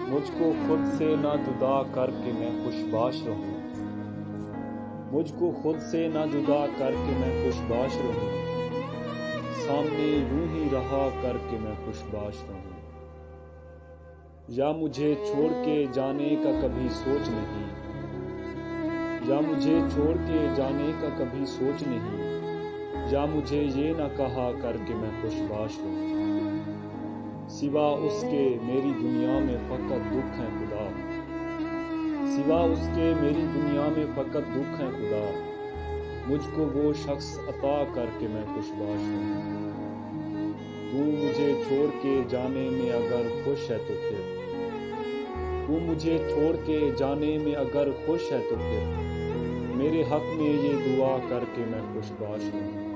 مجھ کو خود سے نہ جدا کر کے میں خوش باش رہوں، مجھ کو خود سے نہ جدا کر کے میں خوش باش رہوں، سامنے یوں ہی رہا کر کے میں خوش باش رہوں۔ یا مجھے چھوڑ کے جانے کا کبھی سوچ نہیں، یا مجھے چھوڑ کے جانے کا کبھی سوچ نہیں، یا مجھے یہ نہ کہا کر کے میں خوش باش رہوں۔ سوا اس کے میری دنیا میں فقط دکھ ہے خدا، سوا اس کے میری دنیا میں فقط دکھ ہے خدا، مجھ کو وہ شخص عطا کر کے میں خوش باش رہوں۔ تو مجھے چھوڑ کے جانے میں اگر خوش ہے تو پھر، تو مجھے چھوڑ کے جانے میں اگر خوش ہے تو پھر، میرے حق میں یہ دعا کر کے میں خوش باش رہوں۔